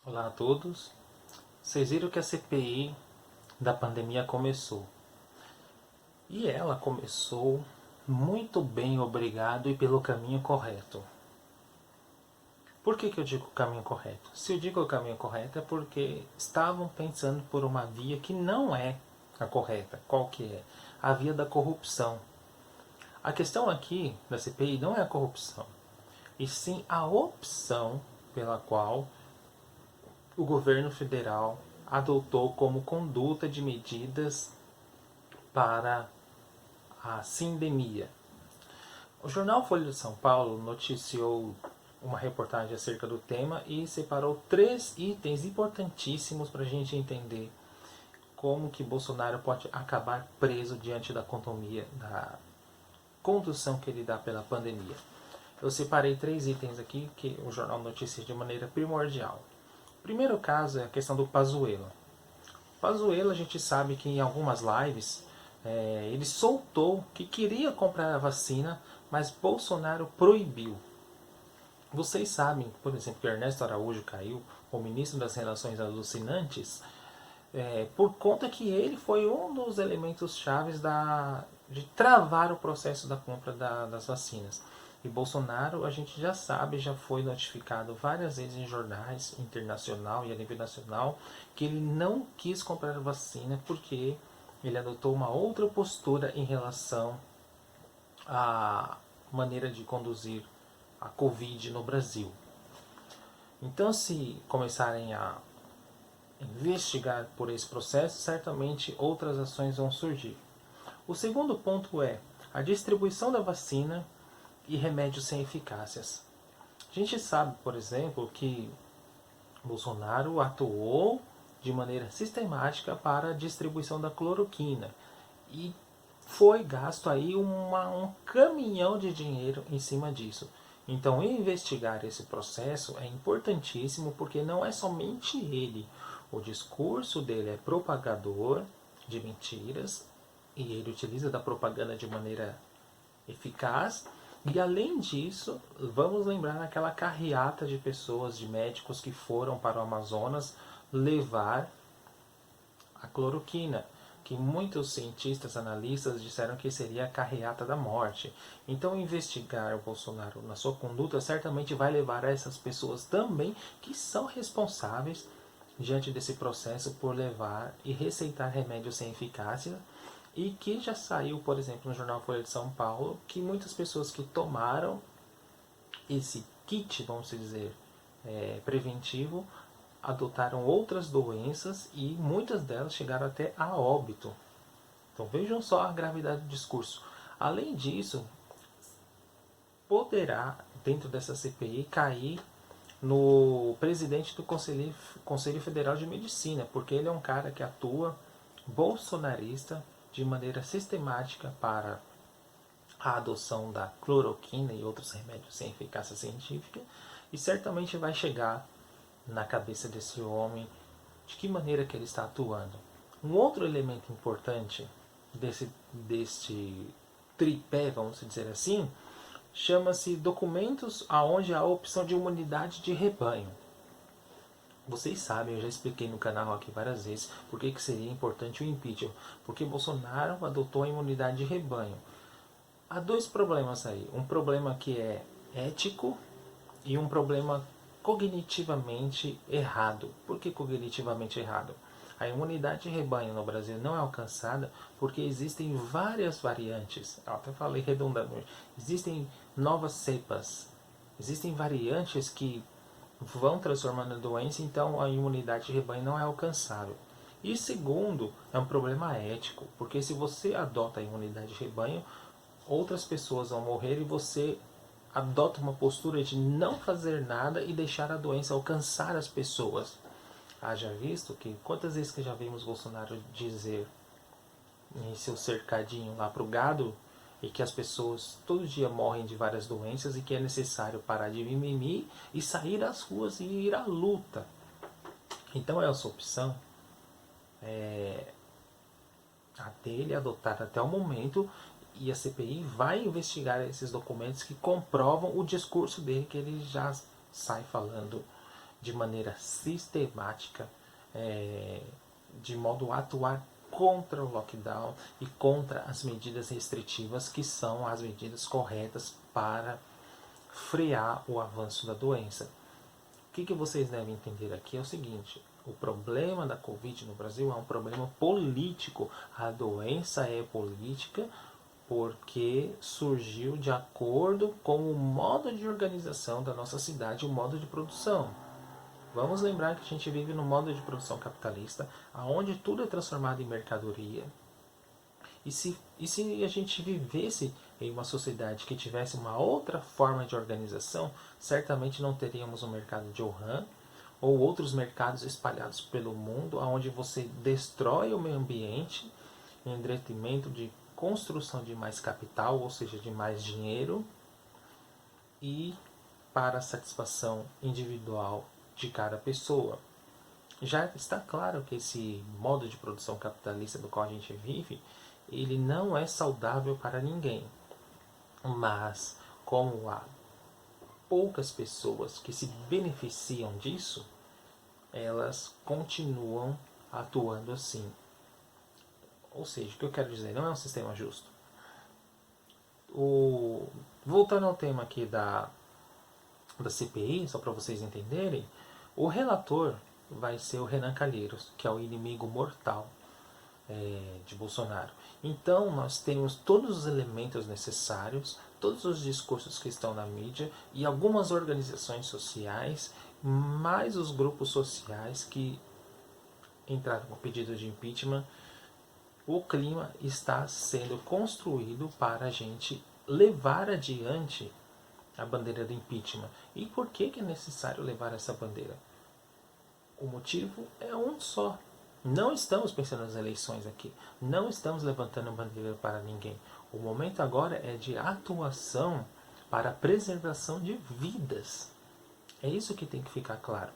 Olá a todos. Vocês viram que a CPI da pandemia começou. E ela começou muito bem, obrigado, e pelo caminho correto. Por que eu digo caminho correto? Se eu digo o caminho correto é porque estavam pensando por uma via que não é a correta. Qual que é? A via da corrupção. A questão aqui da CPI não é a corrupção, e sim a opção pela qual o governo federal adotou como conduta de medidas para a sindemia. O jornal Folha de São Paulo noticiou uma reportagem acerca do tema e separou 3 itens importantíssimos para a gente entender como que Bolsonaro pode acabar preso diante da condução que ele dá pela pandemia. Eu separei 3 itens aqui que o jornal noticia de maneira primordial. O primeiro caso é a questão do Pazuello. Pazuello, a gente sabe que em algumas lives ele soltou que queria comprar a vacina, mas Bolsonaro proibiu. Vocês sabem, por exemplo, que Ernesto Araújo caiu, o ministro das Relações Alucinantes, por conta que ele foi um dos elementos chaves de travar o processo da compra das vacinas. E Bolsonaro, a gente já sabe, já foi notificado várias vezes em jornais internacional e a nível nacional que ele não quis comprar a vacina porque ele adotou uma outra postura em relação à maneira de conduzir a Covid no Brasil. Então, se começarem a investigar por esse processo, certamente outras ações vão surgir. O segundo ponto é a distribuição da vacina e remédios sem eficácias. A gente sabe, por exemplo, que Bolsonaro atuou de maneira sistemática para a distribuição da cloroquina e foi gasto aí um caminhão de dinheiro em cima disso. Então, investigar esse processo é importantíssimo porque não é somente ele. O discurso dele é propagador de mentiras e ele utiliza da propaganda de maneira eficaz. E além disso, vamos lembrar naquela carreata de pessoas, de médicos que foram para o Amazonas levar a cloroquina, que muitos cientistas, analistas disseram que seria a carreata da morte. Então, investigar o Bolsonaro na sua conduta certamente vai levar a essas pessoas também que são responsáveis diante desse processo por levar e receitar remédios sem eficácia e que já saiu, por exemplo, no jornal Folha de São Paulo, que muitas pessoas que tomaram esse kit, vamos dizer, preventivo, adotaram outras doenças e muitas delas chegaram até a óbito. Então vejam só a gravidade do discurso. Além disso, poderá, dentro dessa CPI, cair no presidente do Conselho Federal de Medicina, porque ele é um cara que atua bolsonarista de maneira sistemática para a adoção da cloroquina e outros remédios sem eficácia científica, e certamente vai chegar na cabeça desse homem de que maneira que ele está atuando. Um outro elemento importante deste tripé, vamos dizer assim, chama-se documentos aonde há a opção de imunidade de rebanho. Vocês sabem, eu já expliquei no canal aqui várias vezes por que seria importante o impeachment. Porque Bolsonaro adotou a imunidade de rebanho. Há 2 problemas aí. Um problema que é ético e um problema cognitivamente errado. Por que cognitivamente errado? A imunidade de rebanho no Brasil não é alcançada porque existem várias variantes. Eu até falei redundamente. Existem novas cepas. Existem variantes que vão transformando a doença, então a imunidade de rebanho não é alcançável. E segundo, é um problema ético, porque se você adota a imunidade de rebanho, outras pessoas vão morrer e você adota uma postura de não fazer nada e deixar a doença alcançar as pessoas. Haja visto que quantas vezes que já vimos Bolsonaro dizer em seu cercadinho lá pro gado e que as pessoas todo dia morrem de várias doenças e que é necessário parar de mimimi e sair às ruas e ir à luta. Então essa opção a dele adotada até o momento E a CPI vai investigar esses documentos que comprovam o discurso dele, que ele já sai falando de maneira sistemática, de modo a atuar contra o lockdown e contra as medidas restritivas, que são as medidas corretas para frear o avanço da doença. O que vocês devem entender aqui é o seguinte: o problema da Covid no Brasil é um problema político. A doença é política porque surgiu de acordo com o modo de organização da nossa cidade, o modo de produção. Vamos lembrar que a gente vive no modo de produção capitalista, onde tudo é transformado em mercadoria. E se a gente vivesse em uma sociedade que tivesse uma outra forma de organização, certamente não teríamos um mercado de Wuhan ou outros mercados espalhados pelo mundo, onde você destrói o meio ambiente em detrimento de construção de mais capital, ou seja, de mais dinheiro, e para a satisfação individual de cada pessoa. Já está claro que esse modo de produção capitalista do qual a gente vive, ele não é saudável para ninguém. Mas, como há poucas pessoas que se beneficiam disso, elas continuam atuando assim. Ou seja, o que eu quero dizer, não é um sistema justo. Voltando ao tema aqui da CPI, só para vocês entenderem, o relator vai ser o Renan Calheiros, que é o inimigo mortal de Bolsonaro. Então nós temos todos os elementos necessários, todos os discursos que estão na mídia e algumas organizações sociais, mais os grupos sociais que entraram com pedido de impeachment. O clima está sendo construído para a gente levar adiante a bandeira do impeachment. E por que é necessário levar essa bandeira? O motivo é um só. Não estamos pensando nas eleições aqui. Não estamos levantando bandeira para ninguém. O momento agora é de atuação para a preservação de vidas. É isso que tem que ficar claro.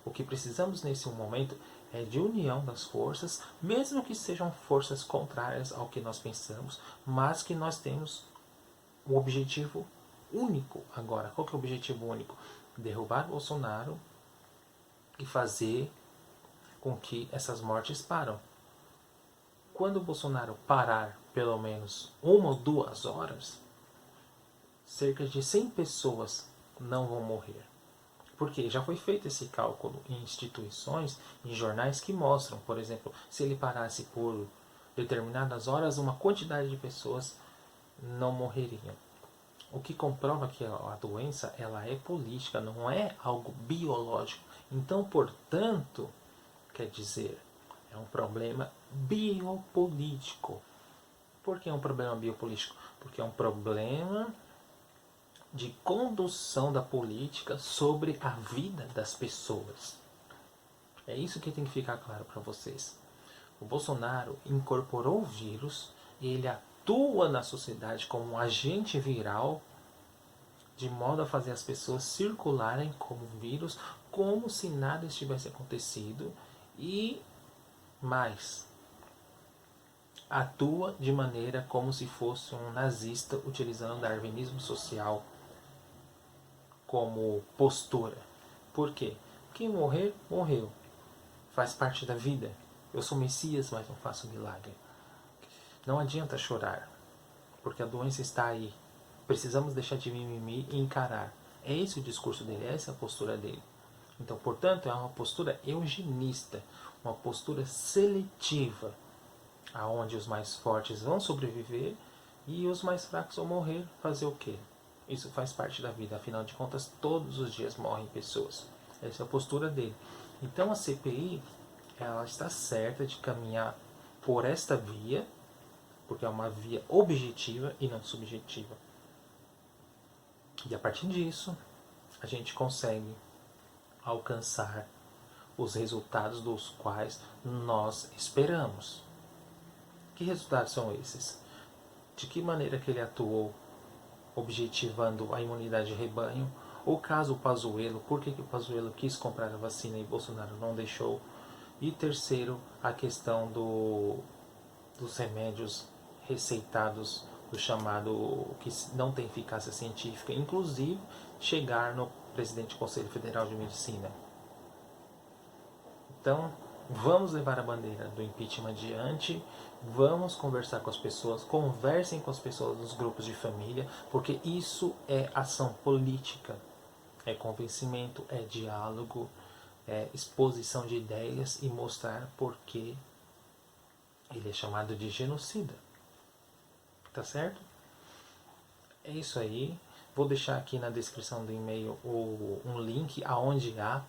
O que precisamos nesse momento é de união das forças, mesmo que sejam forças contrárias ao que nós pensamos, mas que nós temos um objetivo único agora. Qual que é o objetivo único? Derrubar Bolsonaro e fazer com que essas mortes param. Quando o Bolsonaro parar pelo menos 1 ou 2 horas, cerca de 100 pessoas não vão morrer. Porque já foi feito esse cálculo em instituições, em jornais que mostram, por exemplo, se ele parasse por determinadas horas, uma quantidade de pessoas não morreriam. O que comprova que a doença ela é política, não é algo biológico. Então, portanto, quer dizer, é um problema biopolítico. Por que é um problema biopolítico? Porque é um problema de condução da política sobre a vida das pessoas. É isso que tem que ficar claro para vocês. O Bolsonaro incorporou o vírus, ele atua na sociedade como um agente viral, de modo a fazer as pessoas circularem como vírus, como se nada estivesse acontecido, e mais, atua de maneira como se fosse um nazista, utilizando o darwinismo social como postura. Por quê? Quem morrer, morreu. Faz parte da vida. Eu sou Messias, mas não faço milagre. Não adianta chorar, porque a doença está aí. Precisamos deixar de mimimi e encarar. É esse o discurso dele, essa é a postura dele. Então, portanto, é uma postura eugenista, uma postura seletiva, aonde os mais fortes vão sobreviver e os mais fracos vão morrer. Fazer o quê? Isso faz parte da vida, afinal de contas, todos os dias morrem pessoas. Essa é a postura dele. Então a CPI, ela está certa de caminhar por esta via, porque é uma via objetiva e não subjetiva. E a partir disso, a gente consegue alcançar os resultados dos quais nós esperamos. Que resultados são esses? De que maneira que ele atuou objetivando a imunidade de rebanho? O caso Pazuello, por que o Pazuello quis comprar a vacina e Bolsonaro não deixou? E terceiro, a questão dos remédios receitados do chamado que não tem eficácia científica, inclusive chegar no presidente do Conselho Federal de Medicina. Então, vamos levar a bandeira do impeachment adiante, vamos conversar com as pessoas, conversem com as pessoas dos grupos de família, porque isso é ação política, é convencimento, é diálogo, é exposição de ideias e mostrar por que ele é chamado de genocida. Tá certo? É isso aí. Vou deixar aqui na descrição do e-mail um link aonde há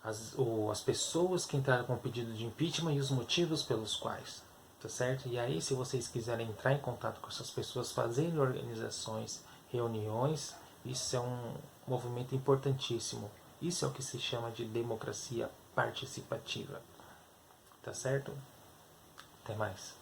as pessoas que entraram com o pedido de impeachment e os motivos pelos quais. Tá certo? E aí, se vocês quiserem entrar em contato com essas pessoas, fazerem organizações, reuniões, isso é um movimento importantíssimo. Isso é o que se chama de democracia participativa. Tá certo? Até mais.